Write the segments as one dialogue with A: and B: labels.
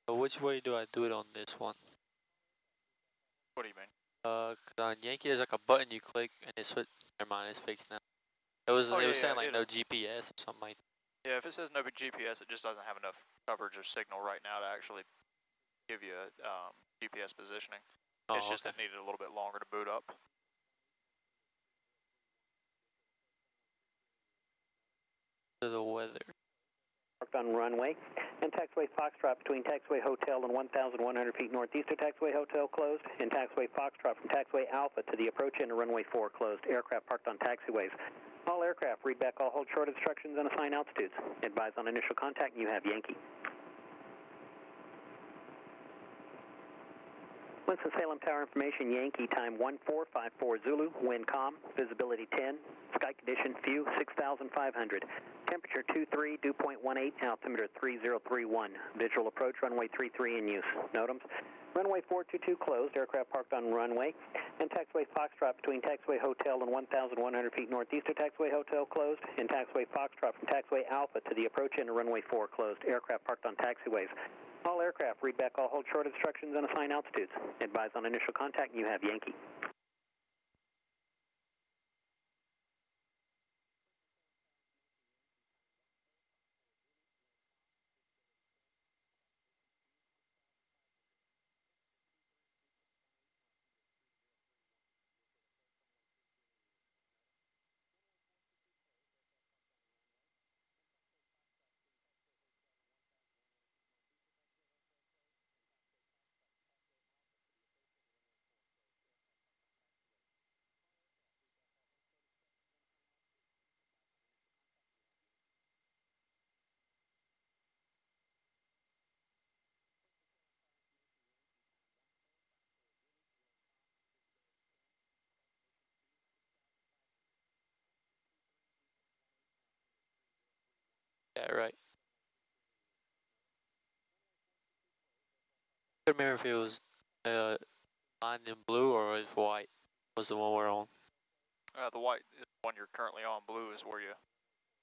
A: So which way do I do it on this one?
B: What do you mean?
A: 'Cause on Yankee there's like a button you click and it's switch. Never mind, it's fixed now. It was saying like no GPS or something like that.
B: Yeah, if it says no GPS, it just doesn't have enough coverage or signal right now to actually give you GPS positioning. It's just it needed a little bit longer to boot up.
A: To the weather.
C: Parked on runway and taxiway Foxtrot between taxiway Hotel and 1,100 feet northeast of taxiway Hotel closed, and taxiway Foxtrot from taxiway Alpha to the approach end of runway 4 closed. Aircraft parked on taxiways. All aircraft read back all hold short instructions and assign altitudes. Advise on initial contact, you have Yankee. Winston-Salem Tower information, Yankee, time 1454 Zulu, wind calm, visibility 10, sky condition, view 6,500, temperature 23, dew point 18, altimeter 3031, visual approach, runway 33 in use. NOTAMs, runway 422 closed, aircraft parked on runway, and taxiway Foxtrot between taxiway Hotel and 1,100 feet northeast of taxiway Hotel closed, and taxiway Foxtrot from taxiway Alpha to the approach end of runway 4 closed, aircraft parked on taxiways. All aircraft read back all hold short instructions and assign altitudes. Advise on initial contact, you have Yankee.
A: Yeah, right. I couldn't remember if it was lined in blue or if white was the one we're on.
B: The white one you're currently on, blue is where you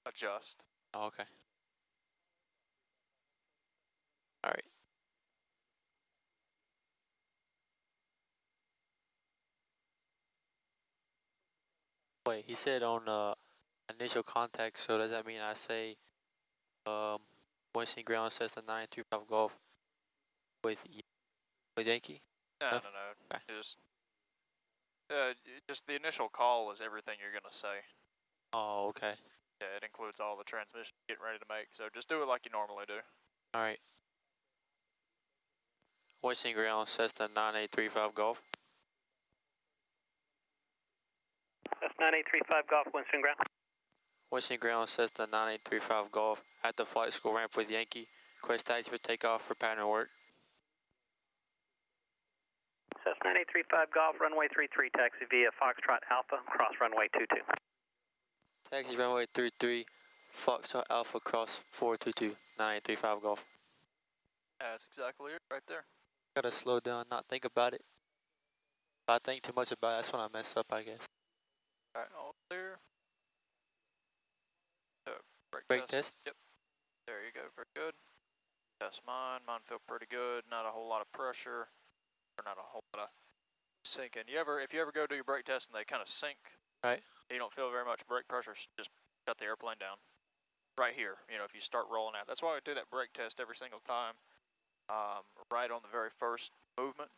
B: adjust.
A: Oh, okay. All right. Wait, he said on initial contact, so does that mean I say Winston ground Cessna 935 Golf with Yankee?
B: No.
A: Okay.
B: Just the initial call is everything you're gonna say.
A: Oh, okay.
B: Yeah, it includes all the transmission you're getting ready to make. So just do it like you normally do.
A: All right. Winston ground Cessna 9835 Golf.
C: That's 9835 Golf, Winston ground.
A: Winston ground Cessna 9835 Golf at the flight school ramp with Yankee. Request taxi for takeoff for pattern work.
C: Cessna 9835 Golf, runway 33, taxi via Foxtrot Alpha, cross runway 22.
A: Taxi runway 33, Foxtrot Alpha, cross 422, 9835 Golf.
B: That's exactly it right there.
A: Gotta slow down, not think about it. If I think too much about it, that's when I mess up, I guess.
B: All right, all clear.
A: Brake test?
B: Yep. There you go, very good. Test mine. Mine feel pretty good. Not a whole lot of pressure, or not a whole lot of sinking. If you ever go do your brake test and they kind of sink,
A: right?
B: You don't feel very much brake pressure. Just shut the airplane down. Right here, if you start rolling out. That's why we do that brake test every single time. Right on the very first movement.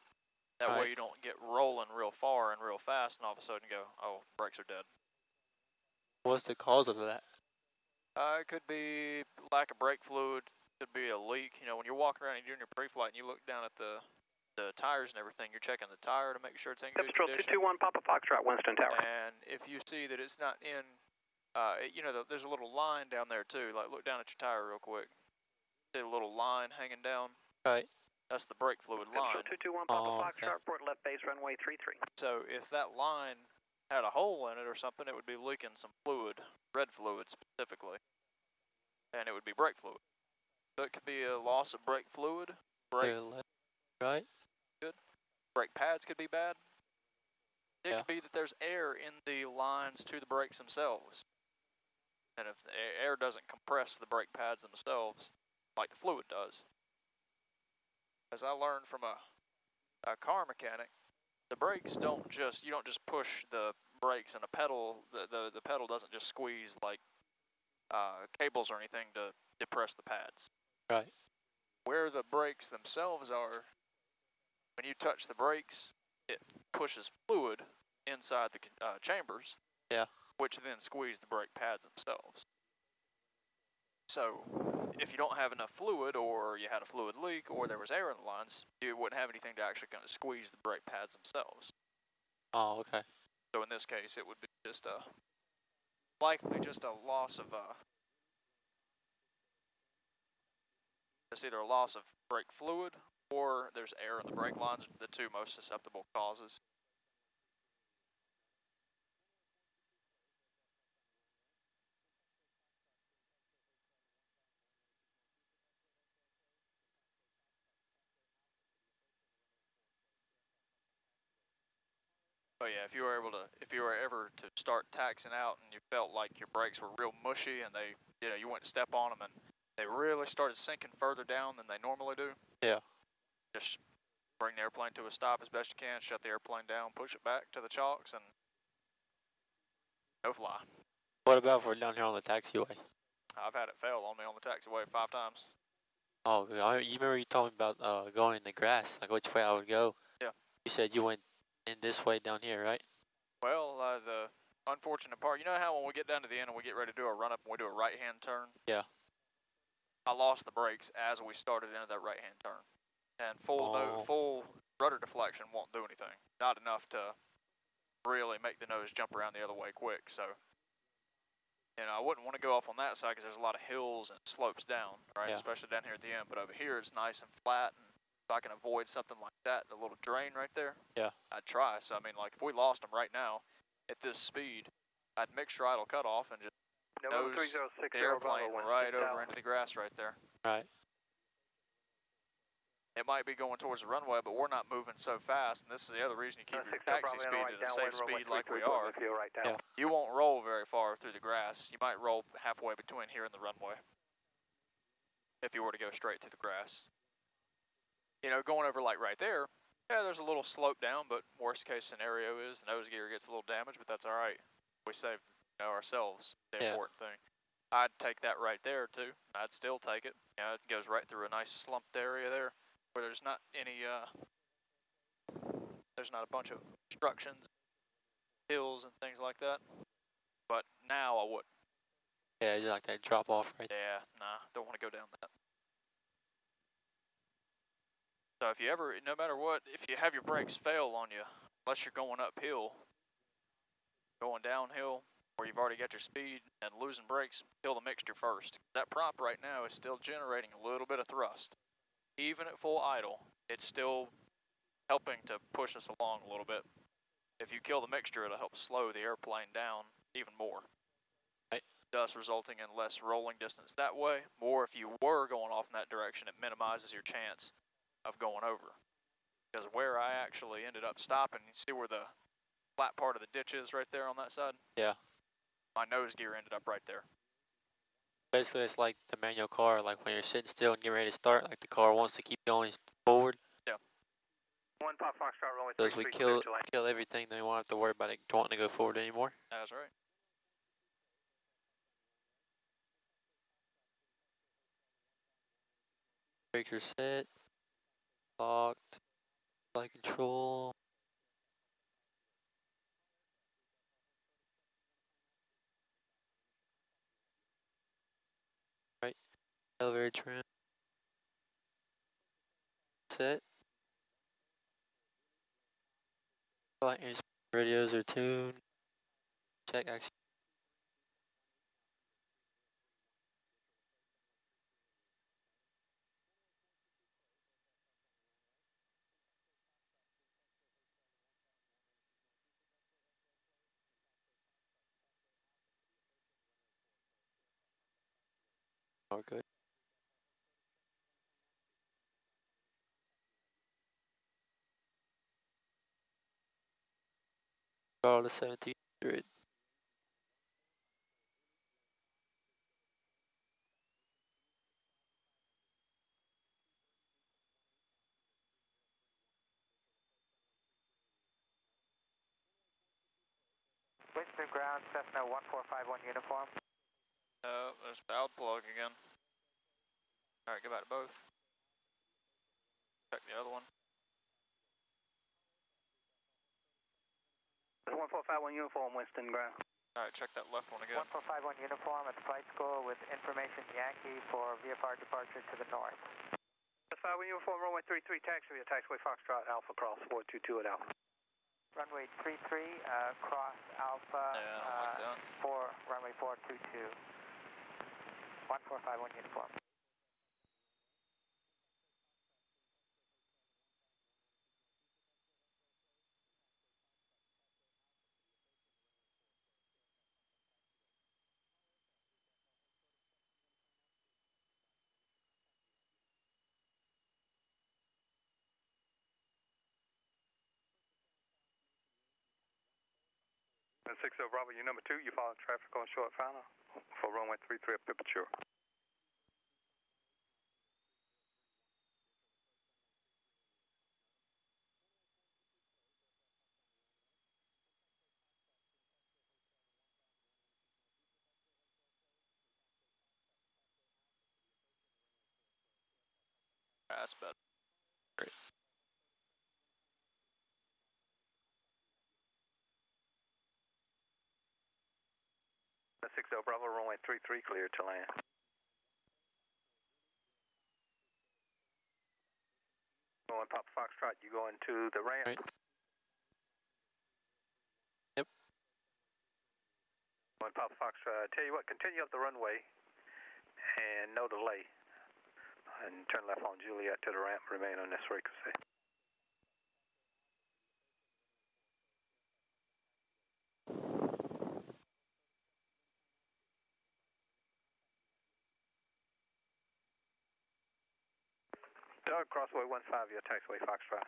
B: That way you don't get rolling real far and real fast, and all of a sudden go, oh, brakes are dead.
A: What's the cause of that?
B: It could be lack of brake fluid. Could be a leak. When you're walking around and you're doing your pre-flight and you look down at the tires and everything, you're checking the tire to make sure it's in good condition.
C: 221 Papa Foxtrot, Winston Tower.
B: And if you see that it's not in, there's a little line down there too. Like look down at your tire real quick. See a little line hanging down?
A: Right.
B: That's the brake fluid line.
C: 221 Papa Foxtrot, report left base runway 33.
B: So if that line had a hole in it or something, it would be leaking some fluid, red fluid specifically. And it would be brake fluid. So it could be a loss of brake fluid.
A: Right.
B: Good. Brake pads could be bad. It could be that there's air in the lines to the brakes themselves. And if the air doesn't compress the brake pads themselves, like the fluid does, as I learned from a car mechanic, the brakes don't just, you don't just push the brakes and the pedal, the pedal doesn't just squeeze like cables or anything to depress the pads.
A: Right.
B: Where the brakes themselves are, when you touch the brakes, it pushes fluid inside the chambers,
A: yeah,
B: which then squeeze the brake pads themselves. So if you don't have enough fluid, or you had a fluid leak, or there was air in the lines, you wouldn't have anything to actually kind of squeeze the brake pads themselves.
A: Oh, okay.
B: So in this case, it would be just likely just a loss of just either a loss of brake fluid, or there's air in the brake lines, the two most susceptible causes. But yeah, if you were ever to start taxing out and you felt like your brakes were real mushy and they, you went to step on them and they really started sinking further down than they normally do.
A: Yeah.
B: Just bring the airplane to a stop as best you can, shut the airplane down, push it back to the chocks, and no fly.
A: What about if we're down here on the taxiway?
B: I've had it fail on me on the taxiway 5 times.
A: Oh, you remember you told me about going in the grass, like which way I would go?
B: Yeah.
A: You said you went in this way down here, right?
B: Well, the unfortunate part, you know how when we get down to the end and we get ready to do a run up and we do a right-hand turn?
A: Yeah.
B: I lost the brakes as we started into that right-hand turn. And full rudder deflection won't do anything. Not enough to really make the nose jump around the other way quick. So, I wouldn't want to go off on that side because there's a lot of hills and slopes down, right?
A: Yeah.
B: Especially down here at the end. But over here, it's nice and flat. And if I can avoid something like that, the little drain right there,
A: yeah,
B: I'd try. So, I mean, like if we lost them right now at this speed, I'd mixture idle cut off and just nose the airplane right over into the grass right there.
A: Right.
B: It might be going towards the runway, but we're not moving so fast, and this is the other reason you keep your taxi speed at a safe speed like we are.
A: Yeah.
B: You won't roll very far through the grass. You might roll halfway between here and the runway if you were to go straight through the grass. Going over like right there, yeah, there's a little slope down, but worst case scenario is the nose gear gets a little damaged, but that's all right. We saved ourselves, the important thing. I'd take that right there too. I'd still take it. It goes right through a nice slumped area there, where there's not any, there's not a bunch of obstructions, hills and things like that. But now I would.
A: Yeah, just like that drop off right there.
B: Yeah, nah, don't want to go down that. So if you ever, no matter what, if you have your brakes fail on you, unless you're going uphill, going downhill, or you've already got your speed and losing brakes, kill the mixture first. That prop right now is still generating a little bit of thrust. Even at full idle, it's still helping to push us along a little bit. If you kill the mixture, it'll help slow the airplane down even more.
A: Right.
B: Thus resulting in less rolling distance that way. Or if you were going off in that direction, it minimizes your chance of going over. Because where I actually ended up stopping, you see where the flat part of the ditch is right there on that side?
A: Yeah.
B: My nose gear ended up right there.
A: Basically, it's like the manual car, like when you're sitting still and getting ready to start, like the car wants to keep going forward.
B: Yeah.
C: 1 Pop Foxtrot runway
A: So as we kill everything, then we won't have to worry about it wanting to go forward anymore.
B: That's right.
A: Brakes are set. Locked. Flight control. Right. Elevator trim. Set. Flight radios are tuned. Check action. Oh, good. Throttle to 1700.
D: Winston ground, Cessna 1451 uniform.
B: There's valve plug again. Alright, go back to both. Check the other one.
D: 1451 uniform, Winston ground.
B: Alright, check that left one again.
D: 1451 uniform at the flight school with information Yankee for VFR departure to the north. 51 uniform, runway 33, taxiway Foxtrot, Alpha cross 422 at Alpha. Runway 33, cross Alpha,
B: Yeah, I don't like that.
D: runway 422. 1451 uniform.
E: And 60 Bravo, you number 2, you follow traffic on short final for runway 33 at Pipiture.
B: That's better. Great.
E: The 60 Bravo, runway 33, clear to land. Going Papa Foxtrot, you going to the ramp?
A: Right. Yep.
E: Going Papa Foxtrot, tell you what, continue up the runway and no delay. And turn left on Juliet to the ramp, remain on this frequency. Doug, crossway 15, your taxiway Foxtrot.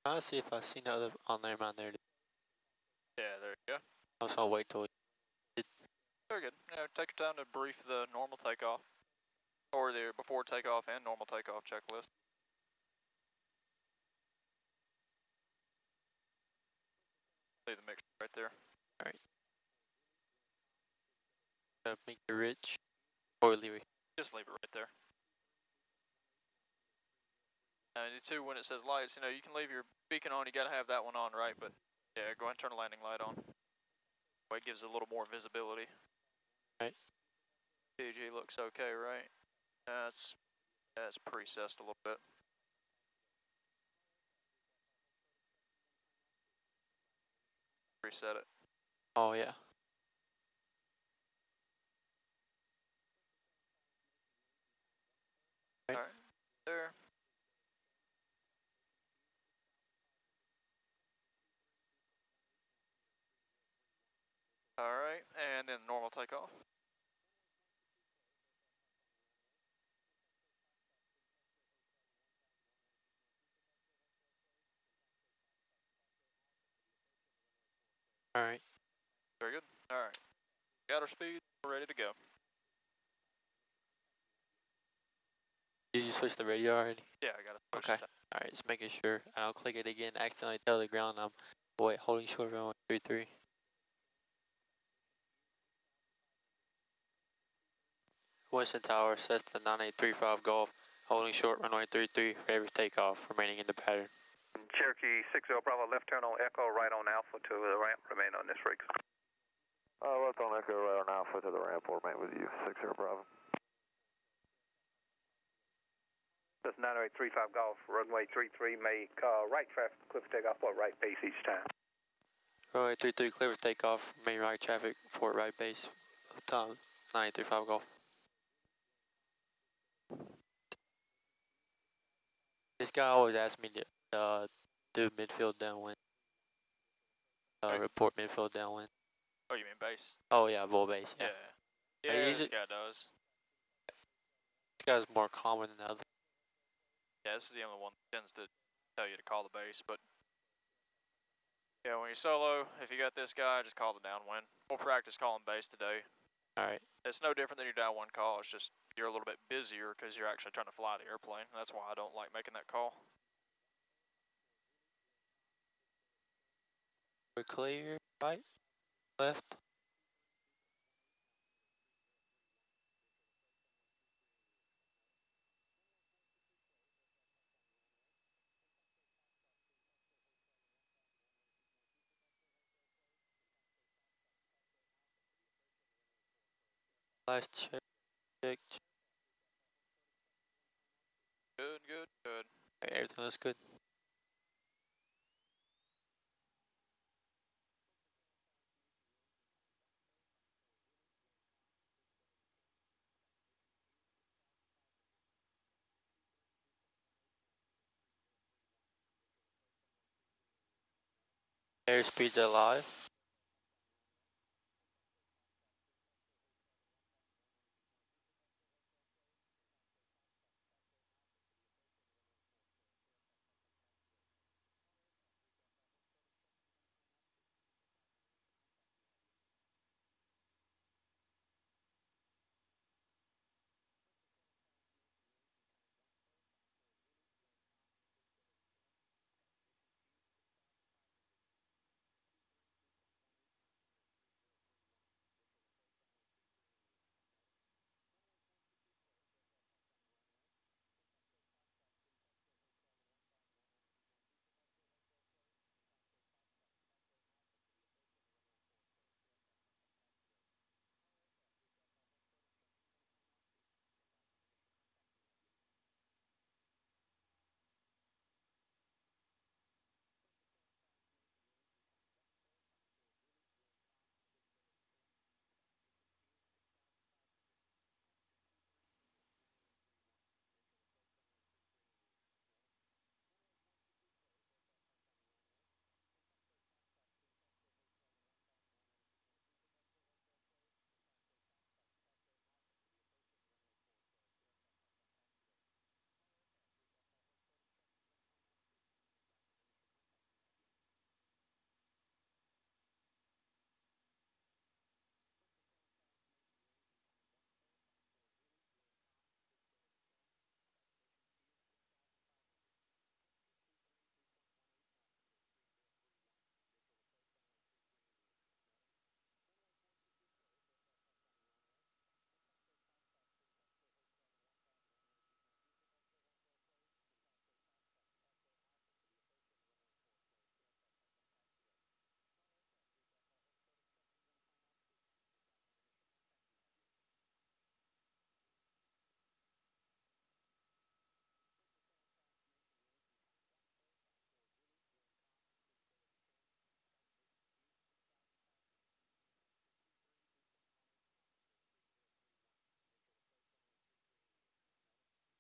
A: I'll see if I see another on there, man. There.
B: Yeah, there you go.
A: I'm just gonna wait till
B: Very good. Yeah, take your time to brief the normal takeoff. Or the before takeoff and normal takeoff checklist. See the mixture right there.
A: Alright. Gotta make it rich. Or leave it.
B: Just leave it right there. And too, when it says lights, you know, you can leave your beacon on, you gotta have that one on, right? But yeah, go ahead and turn the landing light on. It gives it a little more visibility.
A: Right.
B: PG looks okay, right? That's precessed a little bit. Reset it.
A: Oh yeah. Right.
B: Alright, there. Alright, and then normal takeoff.
A: Alright.
B: Very good. Alright. Got our speed, we're ready to go.
A: Did you switch the radio already?
B: Yeah, I got it.
A: Okay. Alright, just making sure. And I'll click it again. Accidentally tell the ground I'm holding short runway 33. Winston Tower, Cessna 9835 Golf, holding short runway 33 for every takeoff, remaining in the pattern.
E: Cherokee 60 Bravo, left turn on Echo, right on Alpha to the ramp, remain on this frequency.
F: Left on Echo, right on Alpha to the ramp, will remain with you, 60 Bravo.
E: That's 9835 Golf, runway 33, make right traffic, clear for takeoff, port right base each time.
A: Runway 33 clear for takeoff, main right traffic, port right base, time 9835 Golf. This guy always asks me to do midfield downwind. Report midfield downwind.
B: Oh, you mean base?
A: Oh yeah, bull base, yeah.
B: Yeah,
A: Hey,
B: this guy does.
A: This guy's more common than the other.
B: Yeah, this is the only one that tends to tell you to call the base, but Yeah, when you solo, if you got this guy, just call the downwind. We'll practice calling base today.
A: Alright.
B: It's no different than your downwind call. It's just you're a little bit busier because you're actually trying to fly the airplane. That's why I don't like making that call.
A: We're clear. Right? Left? Last check. Check.
B: Good, good, good.
A: Okay, everything looks good. Airspeed's alive.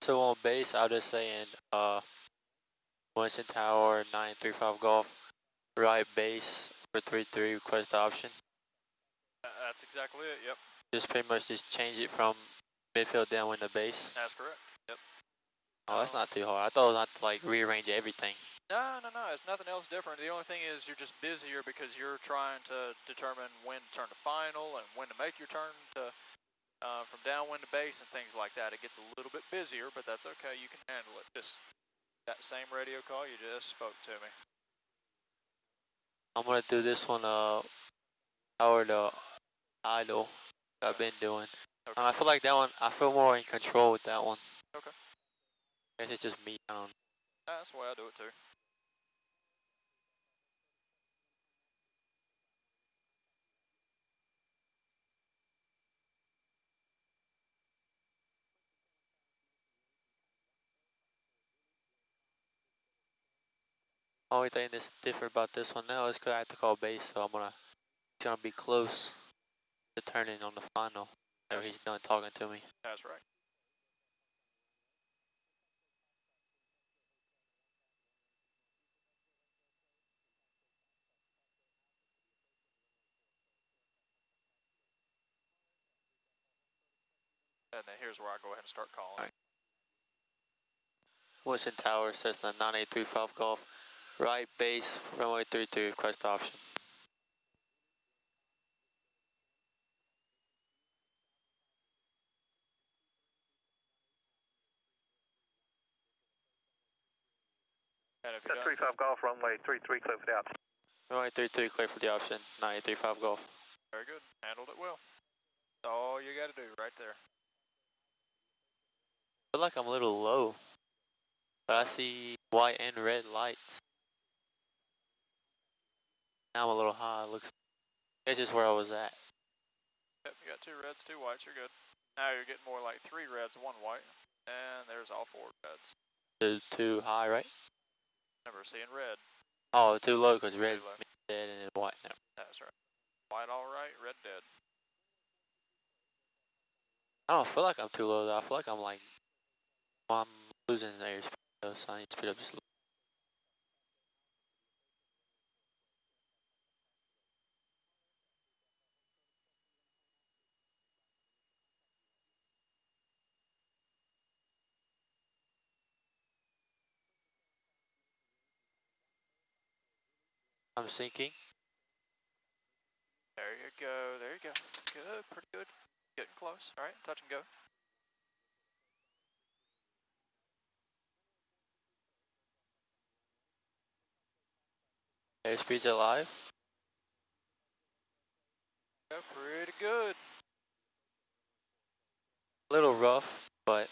A: So on base, I'll just saying, Winston Tower, 935 Golf, right base for 33, request the option.
B: That's exactly it, yep.
A: Just pretty much just change it from midfield downwind to base.
B: That's correct, yep.
A: Oh, that's not too hard. I thought it was not to like rearrange everything.
B: No, it's nothing else different. The only thing is you're just busier because you're trying to determine when to turn to final and when to make your turn to from downwind to base and things like that. It gets a little bit busier, but that's okay. You can handle it. Just that same radio call you just spoke to me.
A: I'm gonna do this one power to idle. I've been doing.
B: Okay.
A: I feel like that one. I feel more in control with that one.
B: Okay.
A: I guess it's just me. I don't know.
B: That's the way I do it too.
A: Only thing that's different about this one now is because I have to call base, so it's gonna be close to turning on the final whenever he's done talking to me.
B: That's right. And then here's where I go ahead and start calling.
A: Right. Winston Tower, Cessna 9835 Golf, Right base, runway 32, request option.
B: And if
E: That's
B: you're done,
E: 35 Golf, runway 33, clear for the option.
A: Runway 32, clear for the option, 935 Golf.
B: very good. Handled it well. That's all you got to do right there.
A: I feel like I'm a little low, but I see white and red lights. Now I'm a little high, looks that's just where I was at.
B: Yep, you got 2 reds, 2 whites, you're good. Now you're getting more like 3 reds, 1 white. And there's all 4 reds.
A: Too high, right?
B: Remember, seeing red.
A: Oh, too low because red
B: low.
A: means dead and then white. No.
B: That's right. White all right, red dead.
A: I don't feel like I'm too low though. I feel like I'm like, well, I'm losing airspeed though, so I need to speed up just a little. I'm sinking.
B: There you go, there you go. Good, pretty good. Getting close. All right, touch and go.
A: Airspeed's alive.
B: Yeah, pretty good.
A: A little rough, but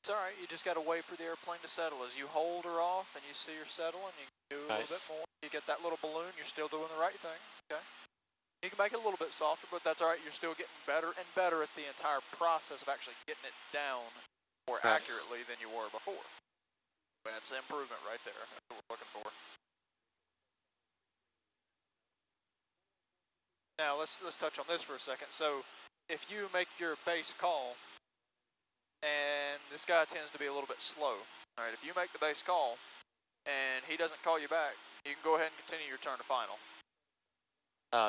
B: It's all right, you just got to wait for the airplane to settle. As you hold her off and you see her settling, you can do a little bit more. You get that little balloon, you're still doing the right thing, okay? You can make it a little bit softer, but that's all right. You're still getting better and better at the entire process of actually getting it down more accurately than you were before. That's the improvement right there. That's what we're looking for. Now let's touch on this for a second. So if you make your base call, and this guy tends to be a little bit slow. All right, if you make the base call and he doesn't call you back, you can go ahead and continue your turn to final.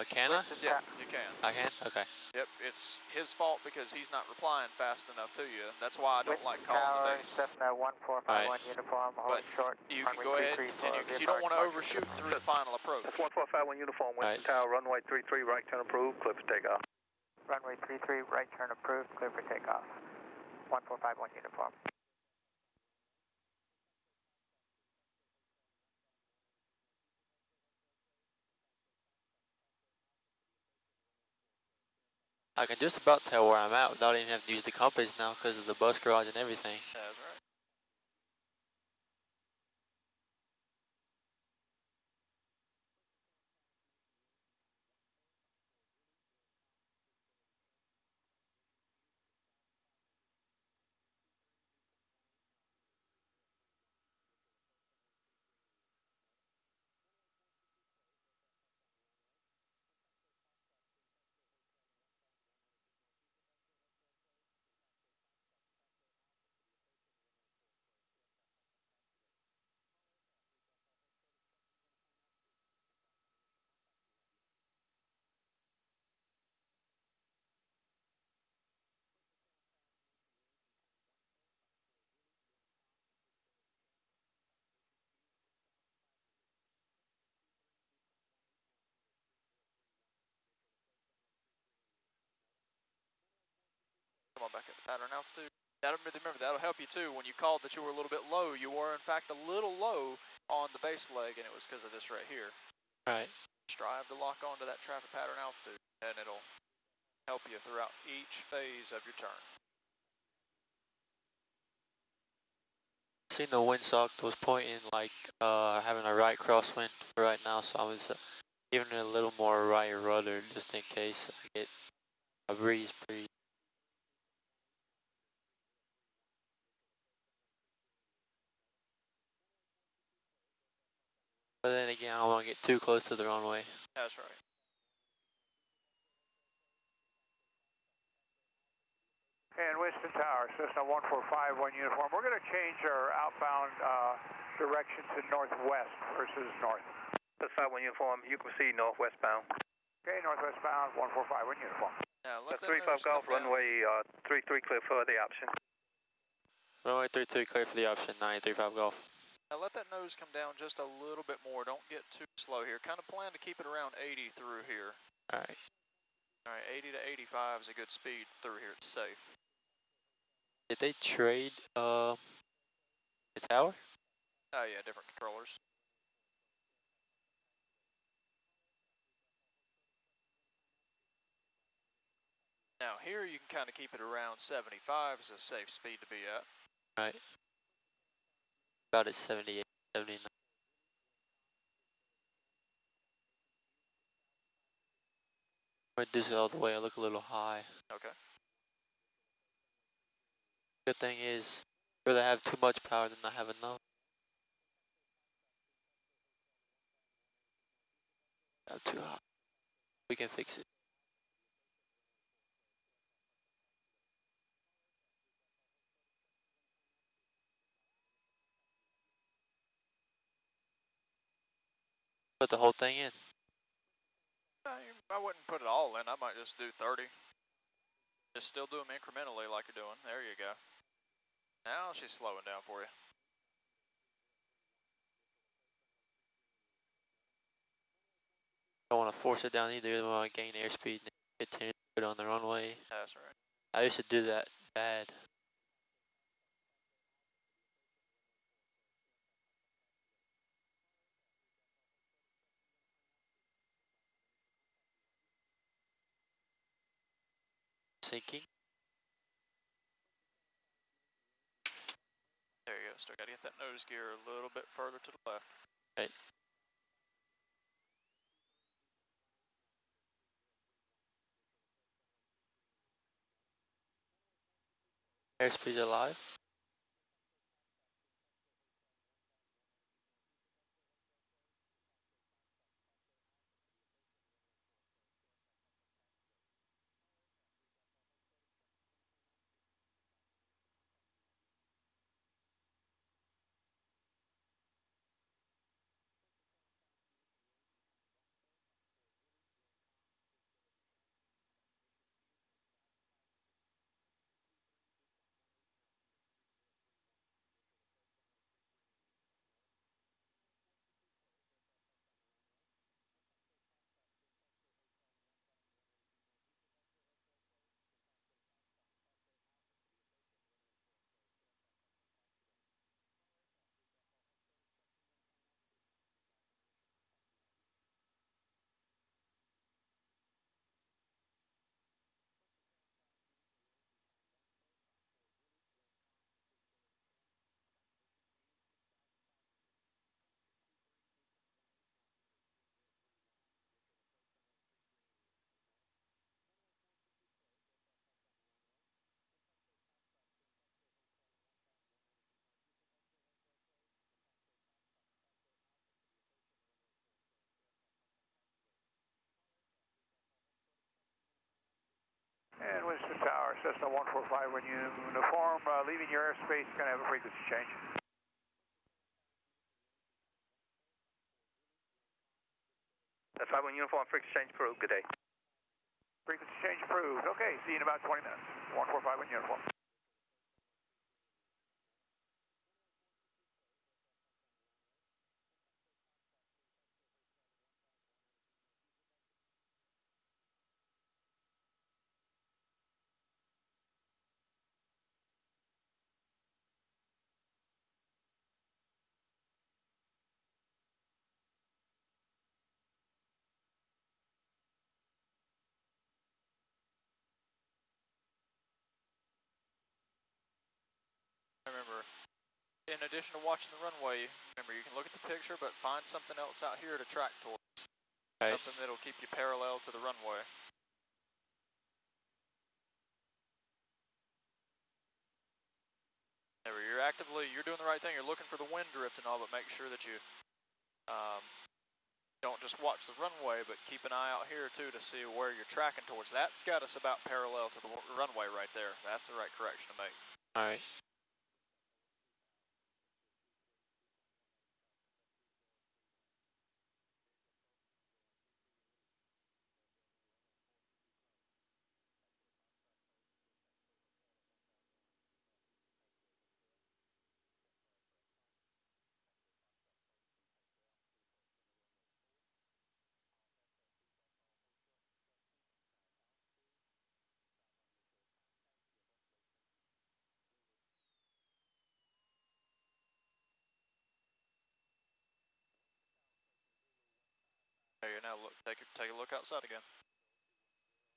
A: Can I?
B: Yeah, you can.
A: I can? Okay.
B: Yep, it's his fault because he's not replying fast enough to you. That's why I don't like calling the base.
D: Cessna 1451 uniform, hold
B: But
D: short.
B: you can go ahead and continue because you don't want to overshoot through the final approach.
E: That's 1451 uniform, Winston Tower, runway 33, right turn approved, clear for takeoff.
D: Runway 33, right turn approved, clear for takeoff. 1451 uniform.
A: I can just about tell where I'm at without even having to use the compass now because of the bus garage and everything.
B: That's right. Come on back at the pattern altitude. Remember, that'll help you too. When you called that you were a little bit low, you were in fact a little low on the base leg, and it was because of this right here.
A: Right.
B: Strive to lock onto that traffic pattern altitude, and it'll help you throughout each phase of your turn.
A: Seen the windsock was pointing like having a right crosswind right now, so I was giving it a little more right rudder just in case I get a breeze. But then again, I don't want to get too close to the runway.
B: That's right.
D: And Winston Tower, Cessna 1451 uniform. We're going to change our outbound direction to northwest versus north.
E: That's 51 uniform, you can proceed northwestbound.
D: Okay, northwestbound 1451 uniform.
B: Now let
E: That's
B: them
E: 35 Golf, runway 33, clear for the option.
A: Runway 33 clear for the option, 935 Golf.
B: Now let that nose come down just a little bit more. Don't get too slow here. Kind of plan to keep it around 80 through here.
A: All right.
B: All right, 80 to 85 is a good speed through here. It's safe.
A: Did they trade the tower?
B: Oh yeah, different controllers. Now here you can kind of keep it around 75 is a safe speed to be at.
A: Right. About at 78, 79. Reduce it all the way. I look a little high.
B: Okay.
A: Good thing is, I'd rather have too much power than not have enough. Not too high. We can fix it. Put the whole thing in.
B: I wouldn't put it all in. I might just do 30. Just still do them incrementally like you're doing. There you go. Now she's slowing down for you.
A: Don't want to force it down either. I want to gain airspeed and continue to put it on the runway.
B: That's right.
A: I used to do that bad. Sinking.
B: There you go. Still got to get that nose gear a little bit further to the left.
A: Right. Airspeed alive.
D: And Winston Tower, Cessna 145 when uniform, leaving your airspace, going to have a frequency change.
E: That's 51 uniform, frequency change approved. Good day.
D: Frequency change approved. Okay, see you in about 20 minutes. 145 when uniform.
B: Remember, in addition to watching the runway, remember you can look at the picture, but find something else out here to track towards.
A: Right.
B: Something that'll keep you parallel to the runway. Remember, you're doing the right thing. You're looking for the wind drift and all, but make sure that you don't just watch the runway, but keep an eye out here too to see where you're tracking towards. That's got us about parallel to the runway right there. That's the right correction to make.
A: All right.
B: There you go. Now look, take a look outside again.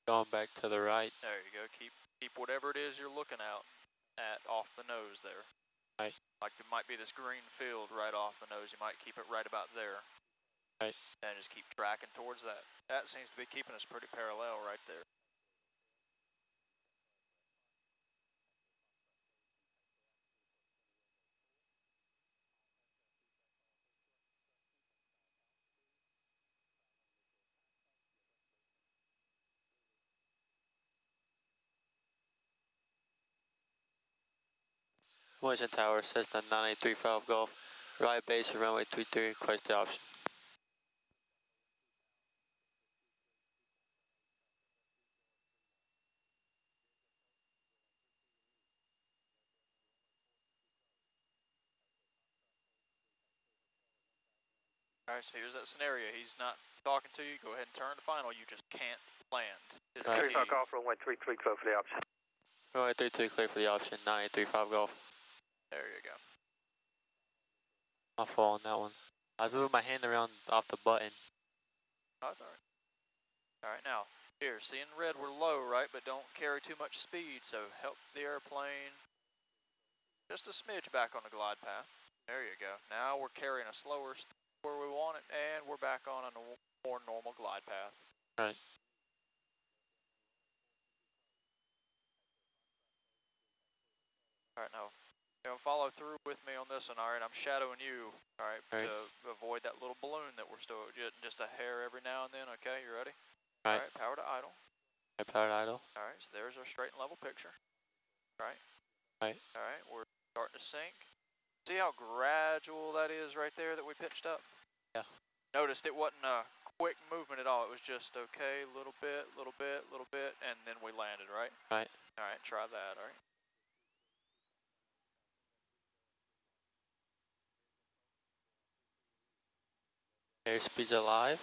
A: Going back to the right.
B: There you go. Keep whatever it is you're looking out at off the nose there.
A: Right.
B: Like there might be this green field right off the nose. You might keep it right about there.
A: Right.
B: And just keep tracking towards that. That seems to be keeping us pretty parallel right there.
A: Wilson Tower, Cessna 9835 Golf. Right base of runway 33, request the option.
B: Alright, so here's that scenario. He's not talking to you. Go ahead and turn to final. You just can't land.
A: Right.
E: Golf, runway 33, clear for the option.
A: Runway 33, clear for the option. 9835 Golf.
B: There you go.
A: I'll fall on that one. I was moving my hand around off the button.
B: Oh, that's alright. Alright, now, here, see in red we're low, right? But don't carry too much speed, so help the airplane just a smidge back on the glide path. There you go. Now we're carrying a slower speed where we want it, and we're back on a more normal glide path.
A: Right.
B: Alright, now, follow through with me on this one, alright? I'm shadowing you, alright,
A: Right.
B: to avoid that little balloon that we're still just a hair every now and then, okay? You ready?
A: Right.
B: Alright, power to idle.
A: Right, powered idle.
B: Alright, so there's our straight and level picture. Right?
A: Right.
B: Alright, we're starting to sink. See how gradual that is right there that we pitched up?
A: Yeah.
B: Noticed it wasn't a quick movement at all. It was just, okay, little bit, and then we landed, right?
A: Right.
B: Alright, try that, alright?
A: Airspeed's alive.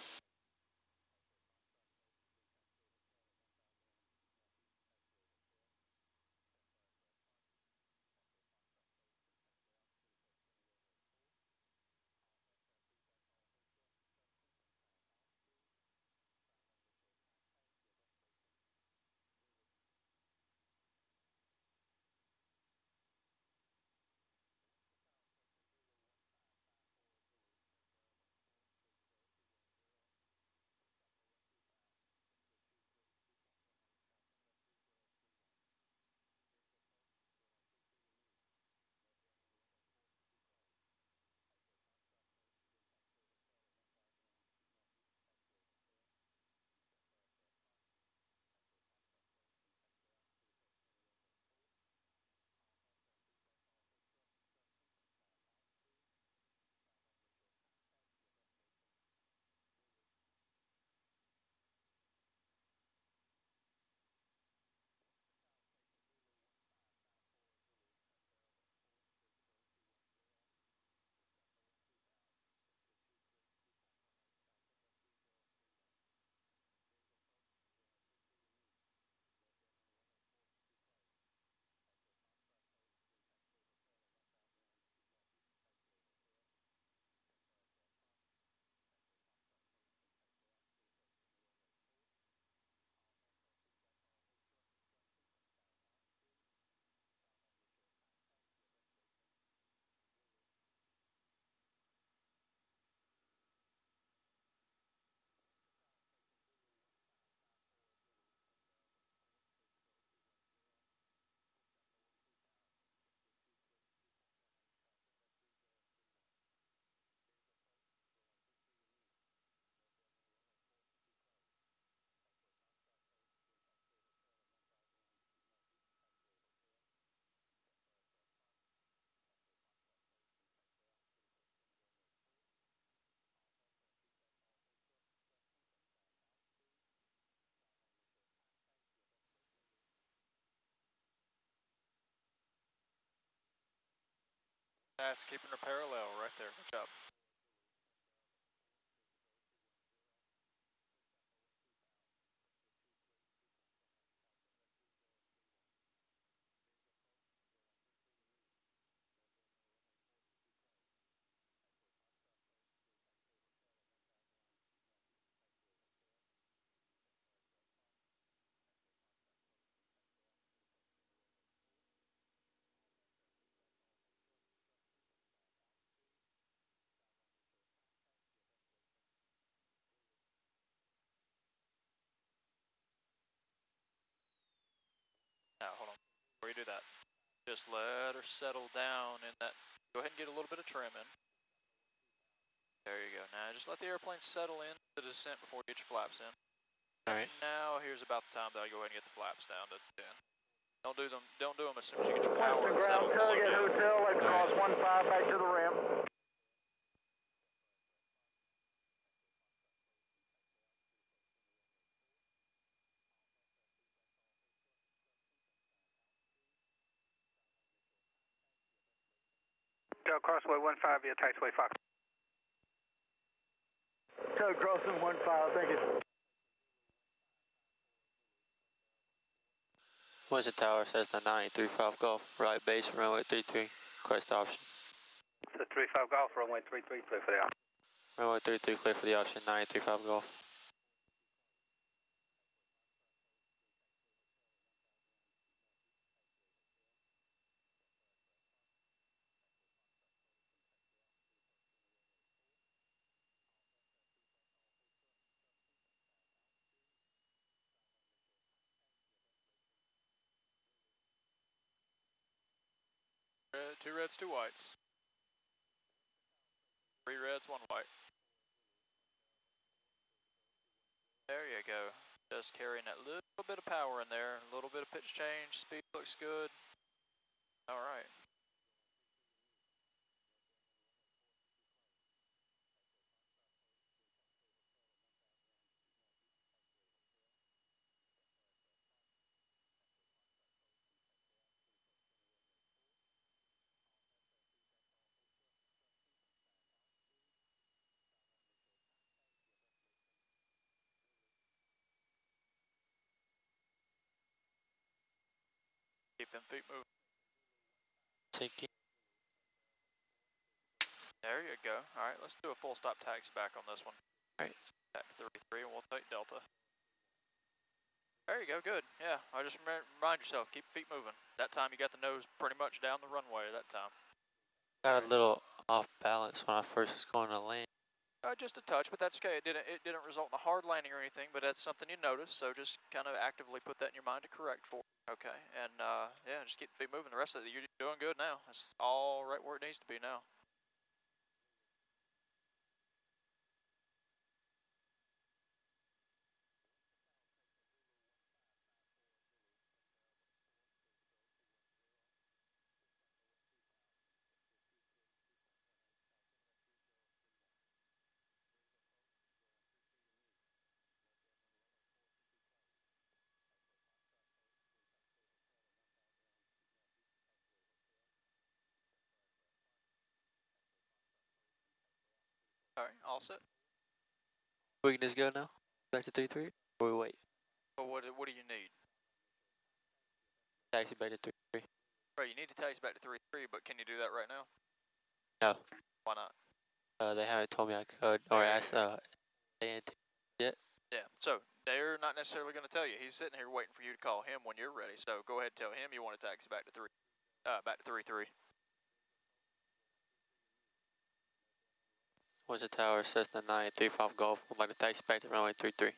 B: That's keeping her parallel right there. Good job. before you do that. Just let her settle down in that. Go ahead and get a little bit of trim in. There you go. Now just let the airplane settle in the descent before you get your flaps in.
A: Alright.
B: Now here's about the time that I go ahead and get the flaps down to 10. Don't do them as soon as you get your power settled.
F: Tug at hotel, let's cross 15 back to the ramp.
E: Tug Crossway 15 via taxiway Fox.
F: Tug crossing 15, thank you.
A: Windsor Tower says the 935 Golf, right base, runway 33, request option.
E: So 35 Golf, runway 33, clear for the option.
A: Runway 33, clear for the option, 935 Golf.
B: Two reds, two whites. 3 reds, 1 white. There you go. Just carrying that little bit of power in there. A little bit of pitch change. Speed looks good. All right. Keep them feet moving.
A: Sinking.
B: There you go. All right, let's do a full stop taxi back on this one.
A: All right.
B: Back to 33 and we'll take Delta. There you go, good. Yeah, I just remind yourself, keep feet moving. That time you got the nose pretty much down the runway that time.
A: Got a little off balance when I first was going to land.
B: Just a touch, but that's okay. It didn't result in a hard landing or anything, but that's something you notice. So just kind of actively put that in your mind to correct for. Okay, and yeah, just keep feet moving. The rest of it, you're doing good now. It's all right where it needs to be now. All right, all set.
A: We can just go now? Back to 33? Or we wait?
B: Well, what do you need?
A: Taxi back to 33.
B: Right, you need to taxi back to 33, but can you do that right now?
A: No.
B: Why not?
A: They haven't told me I could, or asked, yet.
B: Yeah, so they're not necessarily going to tell you. He's sitting here waiting for you to call him when you're ready. So go ahead and tell him you want to taxi back to 33.
A: Windsor Tower, Cessna 935 Golf, would like to taxi back to runway 33.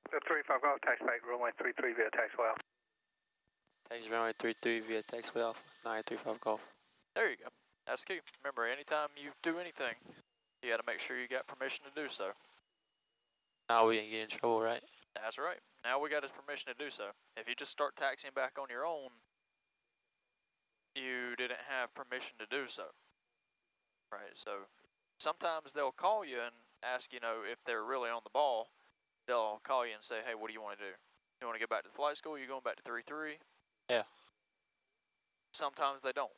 E: So 35 Golf, taxi back, runway 33 via taxiway Alpha.
A: Taxi runway 33 via taxiway Alpha, 935 Golf.
B: There you go. That's key. Remember, anytime you do anything, you got to make sure you got permission to do so.
A: Now we didn't get in trouble, right?
B: That's right. Now we got his permission to do so. If you just start taxiing back on your own, you didn't have permission to do so. Right, so sometimes they'll call you and ask, if they're really on the ball, they'll call you and say, hey, what do you want to do? You want to get back to the flight school? You going back to 33?
A: Yeah.
B: Sometimes they don't.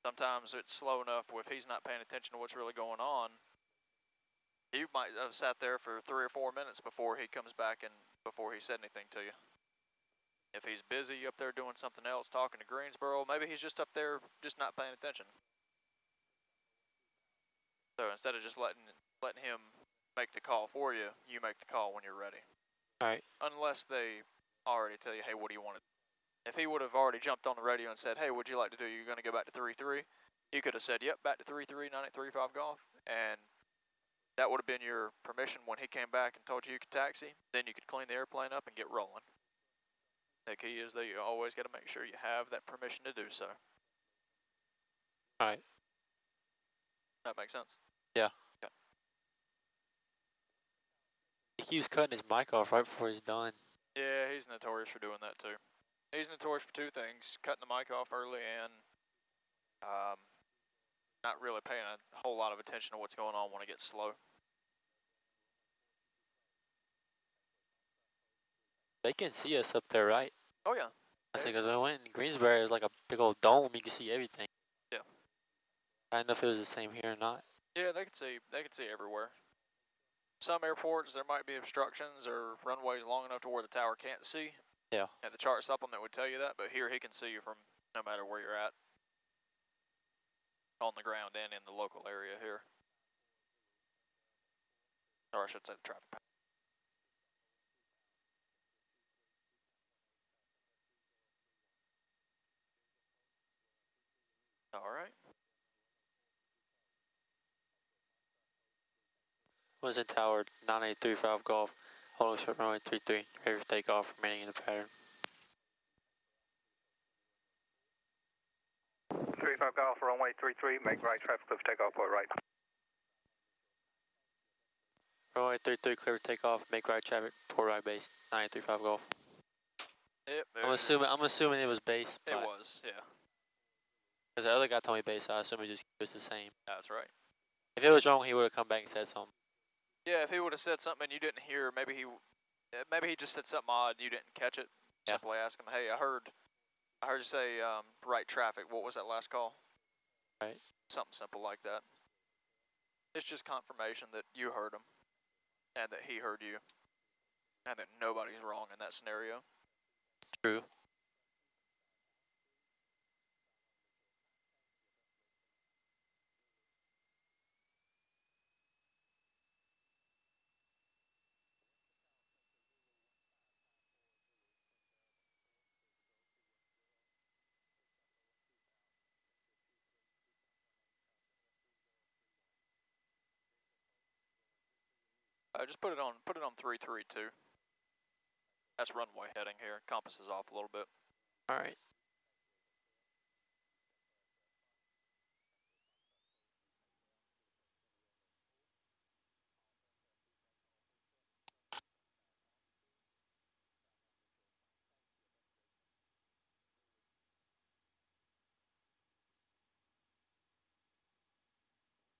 B: Sometimes it's slow enough where if he's not paying attention to what's really going on, you might have sat there for 3 or 4 minutes before he comes back and before he said anything to you. If he's busy up there doing something else, talking to Greensboro, maybe he's just up there just not paying attention. So instead of just letting him make the call for you, you make the call when you're ready.
A: All right.
B: Unless they already tell you, hey, what do you want to do? If he would have already jumped on the radio and said, hey, what'd you like to do? You're going to go back to 3-3? You could have said, yep, back to 3-3, 9835 golf. And that would have been your permission when he came back and told you could taxi. Then you could clean the airplane up and get rolling. The key is that you always got to make sure you have that permission to do so.
A: All right.
B: That makes sense?
A: Yeah.
B: Okay.
A: He keeps cutting his mic off right before he's done.
B: Yeah, he's notorious for doing that too. He's notorious for two things: cutting the mic off early and not really paying a whole lot of attention to what's going on when it gets slow.
A: They can see us up there, right?
B: Oh yeah.
A: I think because I went in Greensbury, it was like a big old dome. You can see everything.
B: Yeah.
A: I don't know if it was the same here or not.
B: Yeah, they can see. They can see everywhere. Some airports there might be obstructions or runways long enough to where the tower can't see.
A: Yeah.
B: And the chart supplement would tell you that, but here he can see you from no matter where you're at. On the ground and in the local area here. Or I should say the traffic pattern. Alright.
A: Was in tower 9835 golf. Holding short runway 33. Ready for takeoff. Remaining in the pattern.
E: 35 golf, runway 33, make right traffic clear for takeoff or right.
A: Runway 33 clear for takeoff. Make right traffic. Port right base. 9835 golf.
B: Yep.
A: I'm assuming it was base.
B: It was, yeah.
A: Because the other guy told me base, so I assume it just was the same.
B: That's right.
A: If it was wrong, he would have come back and said something.
B: Yeah, if he would have said something and you didn't hear, maybe he just said something odd and you didn't catch it.
A: Yeah.
B: Simply ask him, hey, I heard you say right traffic. What was that last call?
A: Right.
B: Something simple like that. It's just confirmation that you heard him and that he heard you and that nobody's wrong in that scenario.
A: True.
B: Just put it on 332. That's runway heading here. Compass is off a little bit.
A: All right.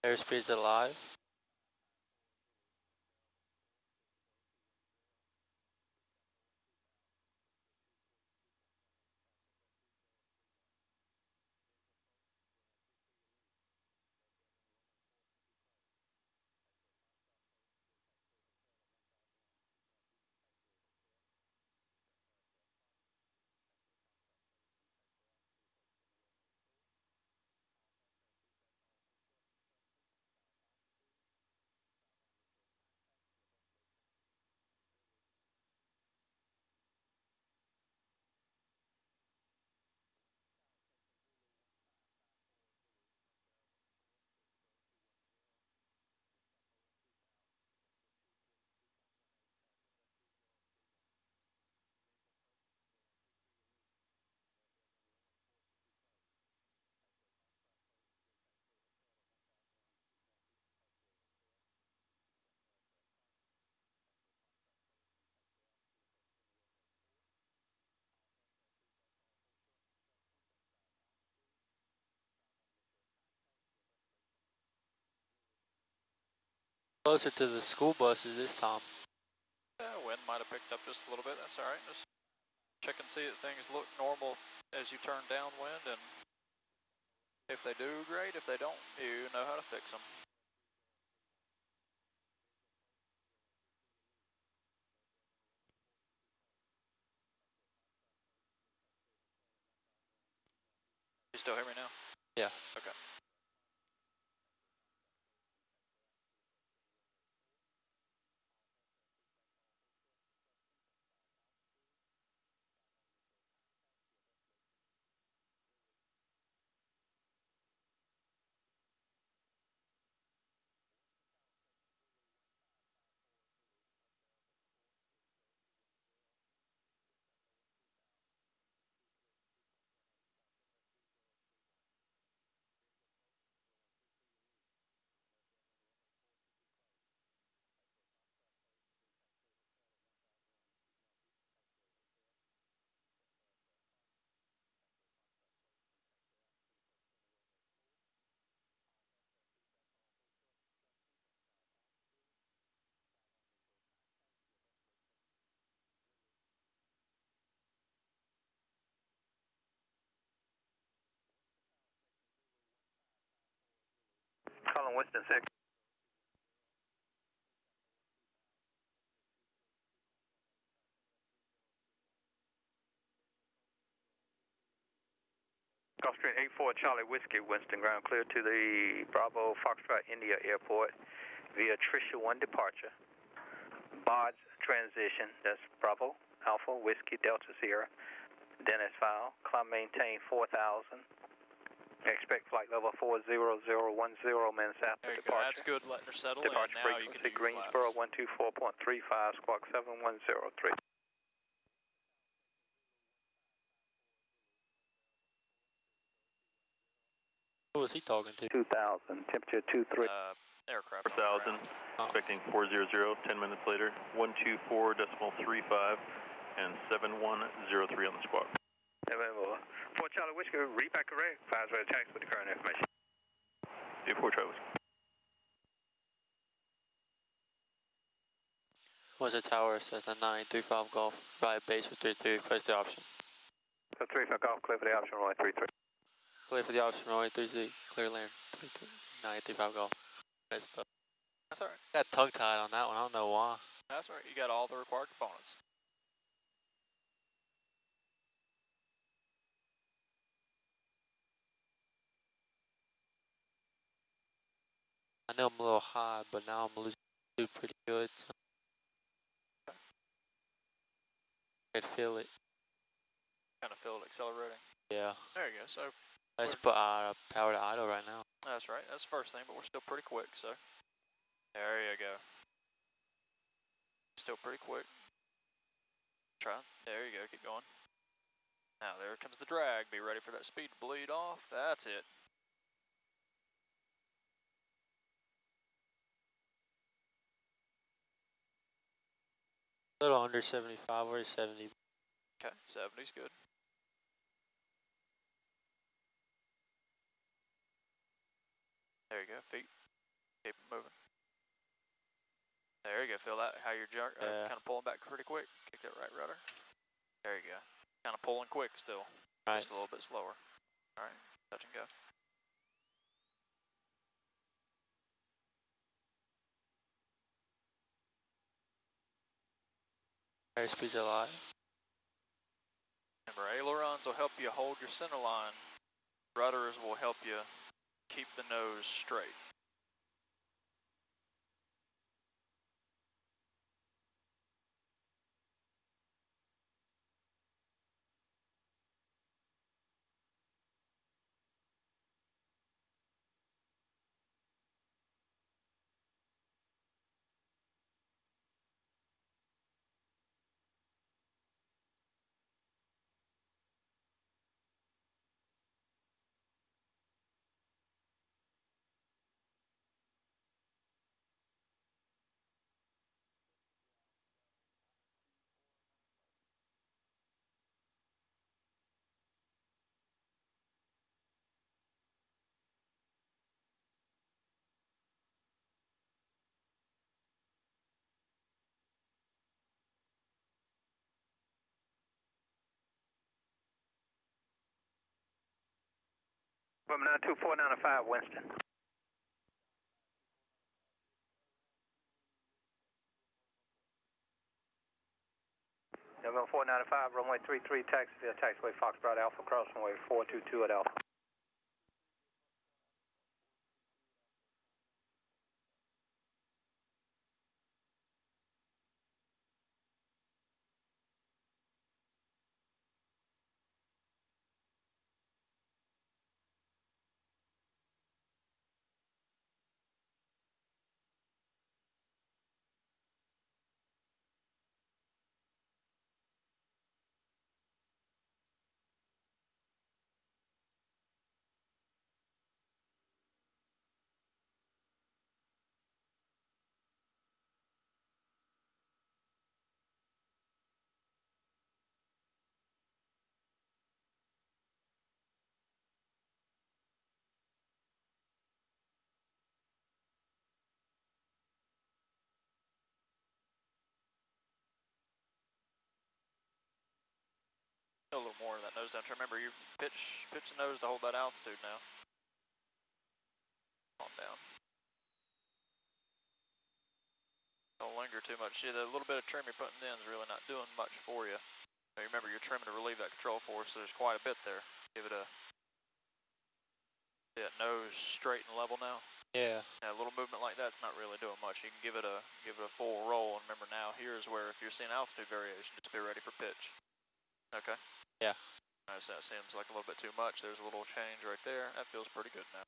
A: Airspeed's alive. Closer to the school buses this time.
B: Wind might have picked up just a little bit. That's all right. Just check and see that things look normal as you turn downwind, and if they do, great. If they don't, you know how to fix them. You still hear me now?
A: Yeah.
B: Okay.
E: on Winston 6. Gulfstream 84 Charlie Whiskey, Winston, ground clear to the Bravo Foxtrot India Airport via Tricia 1 departure. BODS transition, that's Bravo Alpha Whiskey Delta Sierra. Dennis file, climb maintain 4,000. Expect flight level 40010 minutes after
B: There you go.
E: departure.
B: That's good, letting her settle
E: Departure
B: in. Now you can do
E: frequency
B: your
E: Greensboro
B: flaps.
E: 124.35, squawk 7103.
A: Who was he talking to?
C: 2,000, temperature 23.
B: Aircraft.
G: 4,000, expecting 400, 10 minutes later, 124.35 and 7103 on the squawk.
E: 4 Charlie Whiskey, read back correct, flies ready to taxi with the current information.
G: 4 Charlie Whiskey.
A: Was a tower says a 935 Golf, right base for 33, request the option.
E: So 35 Golf, clear for the option, runway 33.
A: Clear for the option, runway 33, clear land, 935 Golf. That's
B: alright.
A: got tongue tied on that one, I don't know why.
B: That's alright, you got all the required components.
A: I know I'm a little high, but now I'm losing pretty good. So I could feel it.
B: Kind of feel it accelerating.
A: Yeah.
B: There you go, so.
A: Let's put power to idle right now.
B: That's right, that's the first thing, but we're still pretty quick, so. There you go. Still pretty quick. Try. There you go, keep going. Now there comes the drag. Be ready for that speed to bleed off. That's it.
A: A little under 75, we're at 70.
B: Okay, 70's good. There you go, feet. Keep it moving. There you go, feel that, how you're kind of pulling back pretty quick. Kick that right rudder. There you go. Kind of pulling quick still.
A: Right.
B: Just a little bit slower. All right, touch and go.
A: Airspeed's a lot.
B: Remember, ailerons will help you hold your center line. Rudders will help you keep the nose straight.
E: From 92495 Winston. November 495, runway 33, taxi via taxiway Foxtrot Alpha, cross runway 422 at Alpha.
B: A little more of that nose down. Remember, you pitch the nose to hold that altitude now. Calm down. Don't linger too much. See, the little bit of trim you're putting in is really not doing much for you. Now, remember, you're trimming to relieve that control force, so there's quite a bit there. Give it a nose straight and level now.
A: Yeah.
B: A little movement like that's not really doing much. You can give it a full roll. And remember, now here's where if you're seeing altitude variation, just be ready for pitch. Okay.
A: Yeah.
B: Nice. That seems like a little bit too much. There's a little change right there. That feels pretty good now.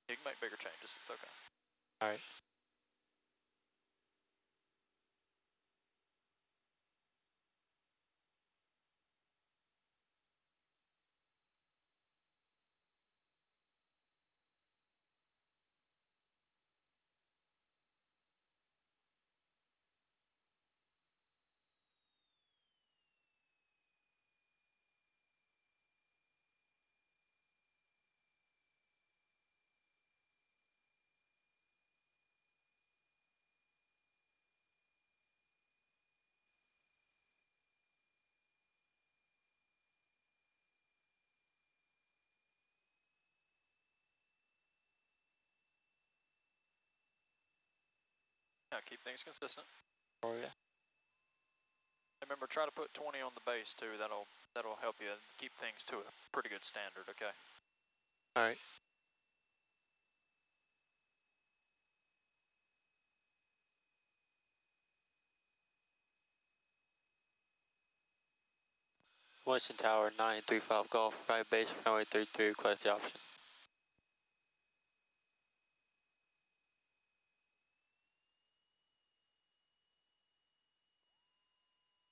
B: You can make bigger changes. It's okay.
A: All right.
B: Yeah, keep things consistent.
A: Oh yeah.
B: Remember, try to put 20 on the base too. That'll help you keep things to a pretty good standard. Okay.
A: All right. Winston Tower 935 Golf, right base, runway 33, request the option.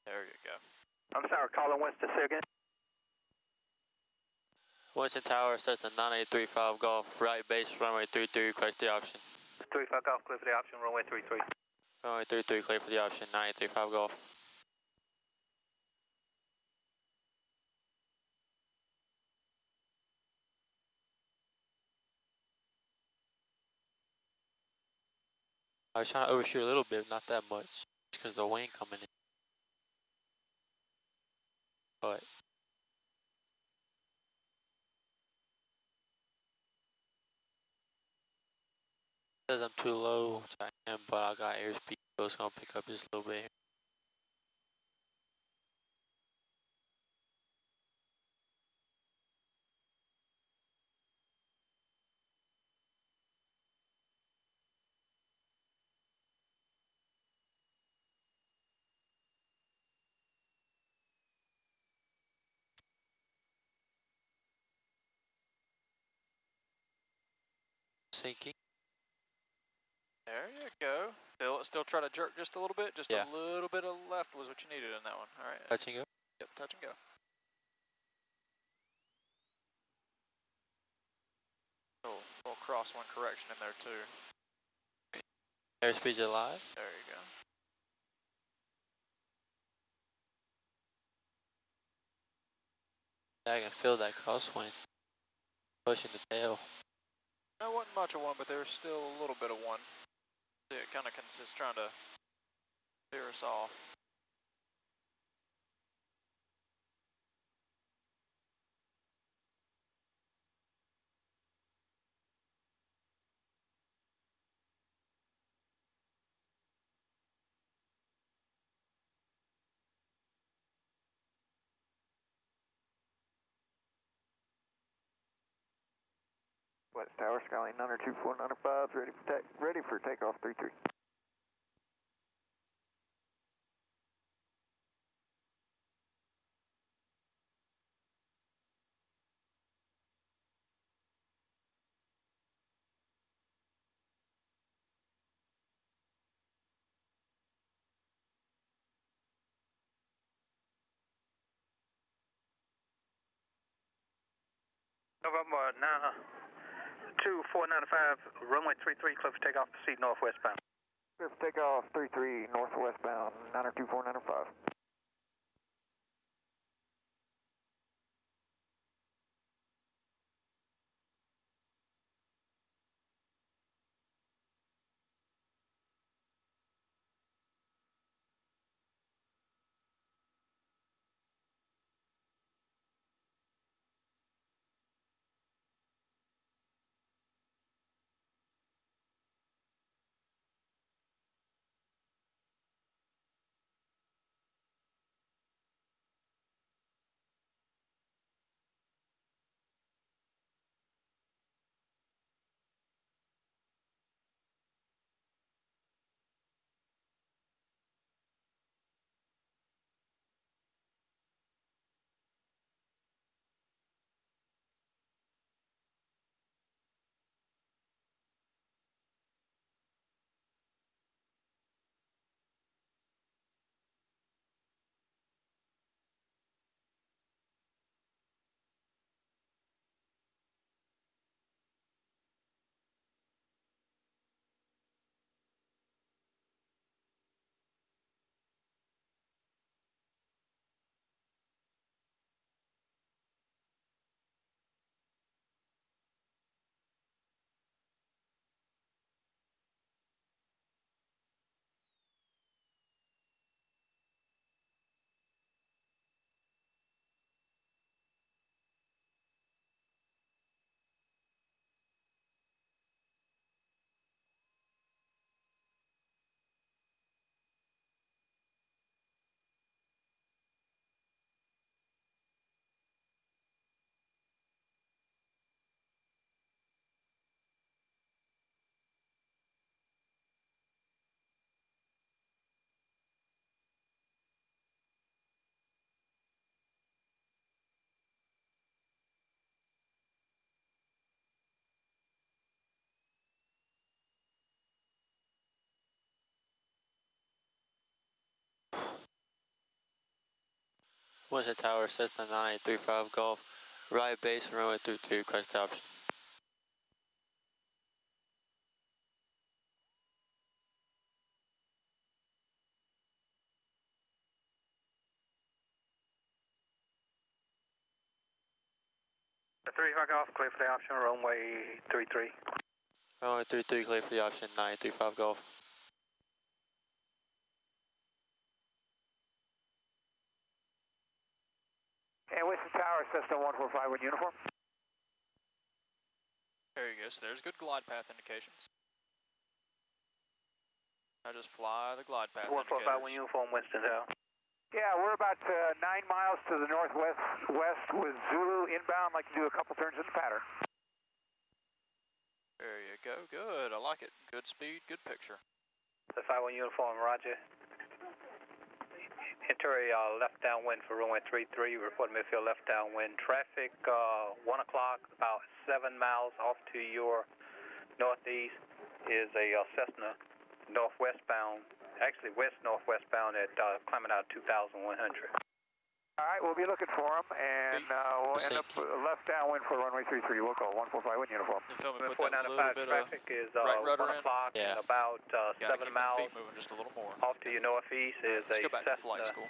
B: There you go.
C: I'm sorry, calling Winston, say again.
A: Winston Tower, Cessna 9835 Golf, right base, runway 33, request the option.
E: 35 Golf, clear for the option, runway 33.
A: Runway 33, clear for the option, 9835 Golf. I was trying to overshoot a little bit, not that much, just because of the wind coming in. But it says I'm too low, which I am, but I got airspeed, so it's gonna pick up just a little bit here. Sinking.
B: There you go. Still try to jerk just a little bit. Just
A: Yeah.
B: a little bit of left was what you needed in that one. All right.
A: Touching up.
B: Yep. Touch and go. Little crosswind correction in there too.
A: Airspeed's alive.
B: There you go.
A: I can feel that crosswind pushing the tail.
B: There wasn't much of one, but there's still a little bit of one. It kind of consists trying to clear us off.
F: West Tower, Skyline 92495, ready for takeoff 33.
E: November 92495, runway 33, clear for takeoff, proceed northwestbound.
F: Clear for takeoff 33, northwestbound, 92495.
A: Winston Tower, Cessna 9835 Golf. Right base, runway 32, crest option.
E: The 35 Golf, clear for the option, runway 33.
A: Runway 33, clear for the option, 9835 Golf.
F: And Winston Tower, Cessna 145 with uniform.
B: There you go. So there's good glide path indications. Now just fly the glide path
E: 145 with
B: indicators.
E: uniform, Winston Tower.
F: Yeah, we're about 9 miles to the northwest with Zulu inbound. Like to do a couple turns in the pattern.
B: There you go. Good. I like it. Good speed, good picture.
E: The 51 uniform, roger. Enter a left downwind for runway 33. Report midfield left downwind. Traffic 1 o'clock, about 7 miles off to your northeast is a Cessna northwestbound, actually west-northwest bound at climbing out 2,100.
F: All right, we'll be looking for him, and we'll end up left downwind for runway 33. We'll call 145 with uniform.
B: And Phil, we put that little bit of
E: traffic is
B: right
E: 1
B: rudder in.
E: o'clock,
A: Yeah.
E: about 7 miles
B: feet moving just a little more.
E: off to your northeast is
B: Let's
E: a
B: go back to flight
E: Cessna
B: school.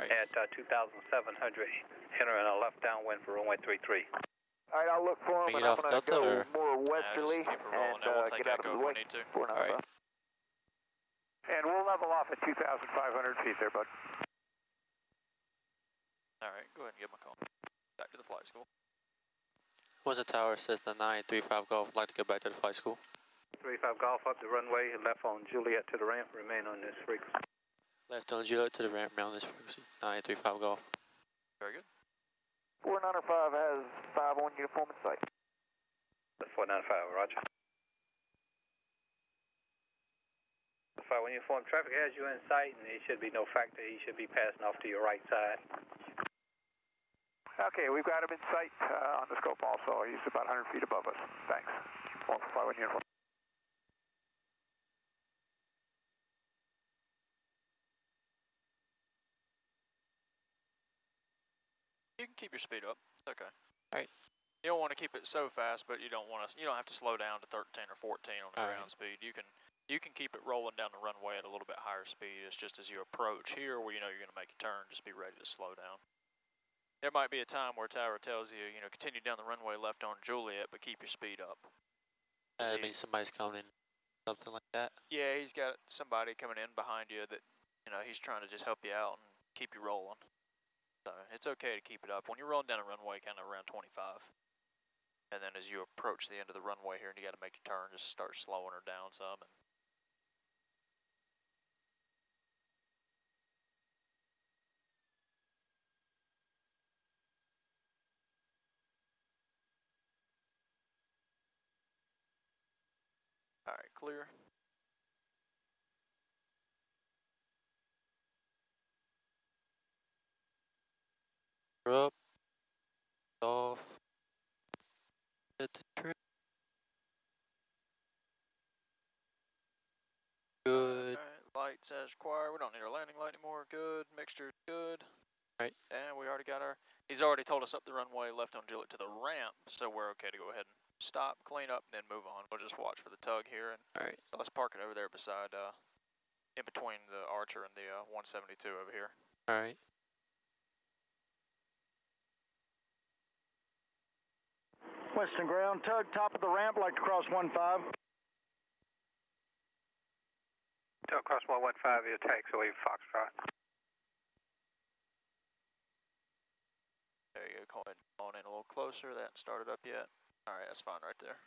E: at 2,700, entering a left downwind for runway 33.
F: All right, I'll look for him,
A: Bring
F: and
A: it
F: I'm
A: off
F: going to
A: Delta,
F: go
A: or?
F: more
B: Just
F: westerly
B: keep it rolling,
F: and
B: and we'll take
F: get out of
B: echo
F: the
B: if
F: way.
B: we need to.
F: For now,
A: All right.
F: And we'll level off at 2,500 feet there, bud.
B: All right, go ahead and give him a call. Back to the flight school.
A: Winston Tower, Cessna 9835 Golf. I'd like to go back to the flight school.
E: 35 Golf up the runway, left on Juliet to the ramp, remain on this frequency.
A: Left on Juliet to the ramp, round this frequency, 9835 Golf.
B: Very good.
F: 495 has 5-1 uniform in sight.
E: 495, roger. 51 uniform, traffic has you in sight, and it should be no factor. He should be passing off to your right side.
F: Okay, we've got him in sight on the scope also. He's about 100 feet above us. Thanks. 145 uniform.
B: You can keep your speed up. It's okay.
A: All right.
B: You don't want to keep it so fast, but you don't want to. You don't have to slow down to 13 or 14 on the
A: All
B: ground
A: right.
B: speed. You can keep it rolling down the runway at a little bit higher speed. It's just as you approach here, where you know you're going to make a turn, just be ready to slow down. There might be a time where Tower tells you, continue down the runway left on Juliet, but keep your speed up.
A: That means somebody's coming in, something like that.
B: Yeah, he's got somebody coming in behind you that, he's trying to just help you out and keep you rolling. So it's okay to keep it up. When you're rolling down a runway kind of around 25, and then as you approach the end of the runway here and you got to make your turn, just start slowing her down some. And all right, clear.
A: Up, off, hit the trim. Good.
B: All right, lights as required. We don't need our landing light anymore. Good. Mixture's good.
A: Right.
B: And we already got he's already told us up the runway left on Juliet to the ramp, so we're okay to go ahead and stop, clean up, and then move on. We'll just watch for the tug here, and
A: All right.
B: let's park it over there beside, in between the Archer and the 172 over here.
A: All right.
H: Western ground, tug, top of the ramp, like to cross 15.
E: Tug cross 115, your taxiway, Foxtrot.
B: There you go, go ahead and on in a little closer. That hasn't started up yet. All right, that's fine right there.